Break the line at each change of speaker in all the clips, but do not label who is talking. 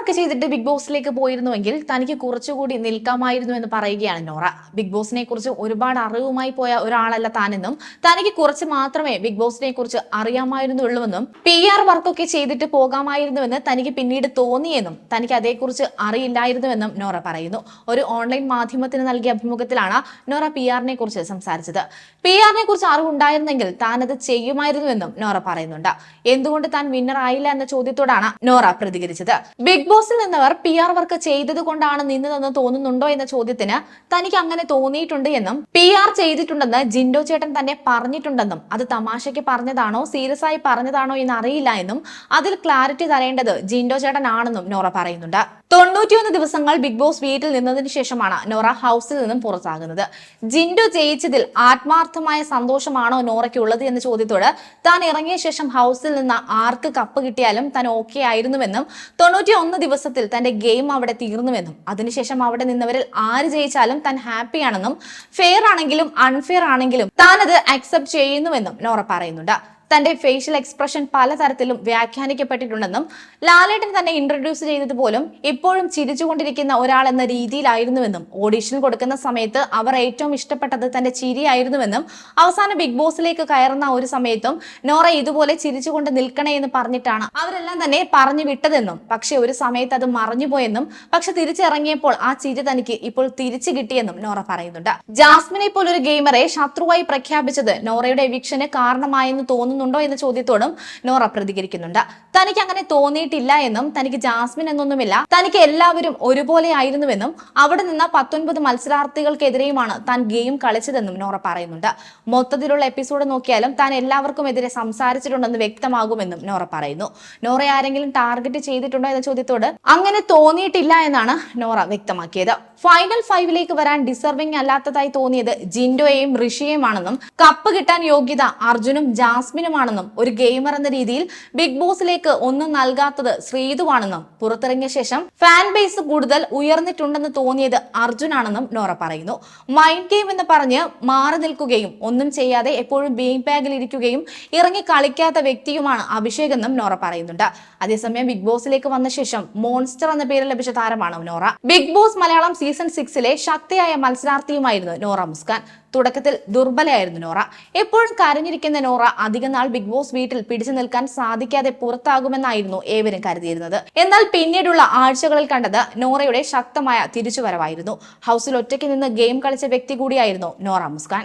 Work ചെയ്തിട്ട് big ബോസിലേക്ക് പോയിരുന്നുവെങ്കിൽ തനിക്ക് കുറച്ചുകൂടി നിൽക്കാമായിരുന്നു എന്ന് പറയുകയാണ് നോറ. ബിഗ് ബോസിനെ കുറിച്ച് ഒരുപാട് അറിവുമായി പോയ ഒരാളല്ല താനെന്നും തനിക്ക് കുറച്ച് മാത്രമേ ബിഗ് ബോസിനെ കുറിച്ച് അറിയാമായിരുന്നുള്ളൂവെന്നും PR വർക്കൊക്കെ ചെയ്തിട്ട് പോകാമായിരുന്നുവെന്ന് തനിക്ക് പിന്നീട് തോന്നിയെന്നും തനിക്ക് അതേക്കുറിച്ച് അറിയില്ലായിരുന്നുവെന്നും നോറ പറയുന്നു. ഒരു ഓൺലൈൻ മാധ്യമത്തിന് നൽകിയ അഭിമുഖത്തിലാണ് നോറ PR-നെ കുറിച്ച് സംസാരിച്ചത്. PR-നെ കുറിച്ച് അറിവുണ്ടായിരുന്നെങ്കിൽ താൻ അത് ചെയ്യുമായിരുന്നുവെന്നും നോറ പറയുന്നുണ്ട്. എന്തുകൊണ്ട് താൻ വിന്നർ ആയില്ല എന്ന ചോദ്യത്തോടാണ് നോറ പ്രതികരിച്ചത്. ബിഗ് ബോസിൽ നിന്നവർ PR വർക്ക് ചെയ്തത് കൊണ്ടാണ് നിന്നതെന്ന് തോന്നുന്നുണ്ടോ എന്ന ചോദ്യത്തിന് തനിക്ക് അങ്ങനെ തോന്നിയിട്ടുണ്ട് എന്നും PR ചെയ്തിട്ടുണ്ടെന്ന് ജിൻഡോ ചേട്ടൻ തന്നെ പറഞ്ഞിട്ടുണ്ടെന്നും അത് തമാശയ്ക്ക് പറഞ്ഞതാണോ സീരിയസ് ആയി പറഞ്ഞതാണോ എന്ന് അറിയില്ല എന്നും അതിൽ ക്ലാരിറ്റി തരേണ്ടത് ജിൻഡോ ചേട്ടൻ ആണെന്നും നോറ പറയുന്നുണ്ട്. 91 ദിവസങ്ങൾ ബിഗ് ബോസ് വീട്ടിൽ നിന്നതിന് ശേഷമാണ് നോറ ഹൗസിൽ നിന്നും പുറത്താകുന്നത്. ജിൻഡോ ജയിച്ചതിൽ ആത്മാർത്ഥമായ സന്തോഷമാണോ നോറയ്ക്ക് ഉള്ളത് എന്ന ചോദ്യത്തോട് താൻ ഇറങ്ങിയ ശേഷം ഹൗസിൽ നിന്ന് ആർക്ക് കപ്പ് കിട്ടിയാലും താൻ ഓക്കെ ആയിരുന്നുവെന്നും 91 ദിവസത്തിൽ തന്റെ ഗെയിം അവിടെ തീർന്നുവെന്നും അതിനുശേഷം അവിടെ നിന്നവരിൽ ആര് ജയിച്ചാലും താൻ ഹാപ്പിയാണെന്നും ഫെയർ ആണെങ്കിലും അൺഫെയർ ആണെങ്കിലും താൻ അത് അക്സെപ്റ്റ് ചെയ്യുന്നുവെന്നും നോറ പറയുന്നുണ്ട്. തന്റെ ഫേഷ്യൽ എക്സ്പ്രഷൻ പലതരത്തിലും വ്യാഖ്യാനിക്കപ്പെട്ടിട്ടുണ്ടെന്നും ലാലേട്ടൻ തന്നെ ഇൻട്രൊഡ്യൂസ് ചെയ്തത് പോലും ഇപ്പോഴും ചിരിച്ചുകൊണ്ടിരിക്കുന്ന ഒരാൾ എന്ന രീതിയിലായിരുന്നുവെന്നും ഓഡിഷൻ കൊടുക്കുന്ന സമയത്ത് അവർ ഏറ്റവും ഇഷ്ടപ്പെട്ടത് തന്റെ ചിരിയായിരുന്നുവെന്നും അവസാനം ബിഗ് ബോസിലേക്ക് കയറുന്ന ഒരു സമയത്തും നോറ ഇതുപോലെ ചിരിച്ചുകൊണ്ട് നിൽക്കണേ എന്ന് പറഞ്ഞിട്ടാണ് അവരെല്ലാം തന്നെ പറഞ്ഞു വിട്ടതെന്നും പക്ഷെ ഒരു സമയത്ത് അത് മറഞ്ഞുപോയെന്നും പക്ഷെ തിരിച്ചിറങ്ങിയപ്പോൾ ആ ചിരി തനിക്ക് ഇപ്പോൾ തിരിച്ചു കിട്ടിയെന്നും നോറ പറയുന്നുണ്ട്. ജാസ്മിനെ പോലൊരു ഗെയിമറെ ശത്രുവായി പ്രഖ്യാപിച്ചത് നോറയുടെ എവിക്ഷന് കാരണമായെന്ന് തോന്നുന്നുണ്ടോ എന്ന ചോദ്യത്തോടും നോറ പ്രതികരിക്കുന്നുണ്ട്. തനിക്ക് അങ്ങനെ തോന്നിയിട്ടില്ല എന്നും തനിക്ക് ജാസ്മിൻ എന്നൊന്നുമില്ല, തനിക്ക് എല്ലാവരും ഒരുപോലെ ആയിരുന്നുവെന്നും അവിടെ നിന്ന് 19 മത്സരാർത്ഥികൾക്കെതിരെയുമാണ് താൻ ഗെയിം കളിച്ചതെന്നും നോറ പറയുന്നുണ്ട്. മൊത്തത്തിലുള്ള എപ്പിസോഡ് നോക്കിയാലും താൻ എല്ലാവർക്കും എതിരെ സംസാരിച്ചിട്ടുണ്ടെന്ന് വ്യക്തമാകുമെന്നും നോറ പറയുന്നു. നോറ ആരെങ്കിലും ടാർഗറ്റ് ചെയ്തിട്ടുണ്ടോ എന്ന ചോദ്യത്തോട് അങ്ങനെ തോന്നിയിട്ടില്ല എന്നാണ് നോറ വ്യക്തമാക്കിയത്. ഫൈനൽ 5ലേക്ക് വരാൻ ഡിസർവിംഗ് അല്ലാത്തതായി തോന്നിയത് ജിൻഡോയെയും ഋഷിയെയുമാണെന്നും കപ്പ് കിട്ടാൻ യോഗ്യത അർജുനും ജാസ്മിനുമാണെന്നും ഒരു ഗെയിമർ എന്ന രീതിയിൽ ബിഗ് ബോസിലേക്ക് ഒന്നും നൽകാത്തത് ശ്രീതുവാണെന്നും പുറത്തിറങ്ങിയ ശേഷം ഫാൻ ബേസ് കൂടുതൽ ഉയർന്നിട്ടുണ്ടെന്ന് തോന്നിയത് അർജുനാണെന്നും നോറ പറയുന്നു. മൈൻഡ് ഗെയിം എന്ന് പറഞ്ഞ് മാറി നിൽക്കുകയും ഒന്നും ചെയ്യാതെ എപ്പോഴും ബീങ് ബാഗിൽ ഇരിക്കുകയും ഇറങ്ങി കളിക്കാത്ത വ്യക്തിയുമാണ് അഭിഷേക് എന്നും നോറ പറയുന്നുണ്ട്. അതേസമയം ബിഗ് ബോസിലേക്ക് വന്ന ശേഷം മോൺസ്റ്റർ എന്ന പേര് ലഭിച്ച താരമാണ് നോറ. ബിഗ് ബോസ് മലയാളം സീസൺ 6-ലെ ശക്തിയായ മത്സരാർത്ഥിയുമായിരുന്നു നോറ മുസ്കാൻ. തുടക്കത്തിൽ ദുർബലയായിരുന്നു നോറ. എപ്പോഴും കരഞ്ഞിരിക്കുന്ന നോറ അധികനാൾ ബിഗ് ബോസ് വീട്ടിൽ പിടിച്ചു നിൽക്കാൻ സാധിക്കാതെ പുറത്താകുമെന്നായിരുന്നു ഏവരും കരുതിയിരുന്നത്. എന്നാൽ പിന്നീടുള്ള ആഴ്ചകളിൽ കണ്ടത് നോറയുടെ ശക്തമായ തിരിച്ചുവരവായിരുന്നു. ഹൗസിൽ ഒറ്റയ്ക്ക് നിന്ന് ഗെയിം കളിച്ച വ്യക്തി കൂടിയായിരുന്നു നോറ മുസ്കാൻ.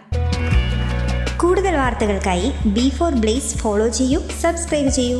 കൂടുതൽ വാർത്തകൾക്കായി B4 Blaze ഫോളോ ചെയ്യൂ, സബ്സ്ക്രൈബ് ചെയ്യൂ.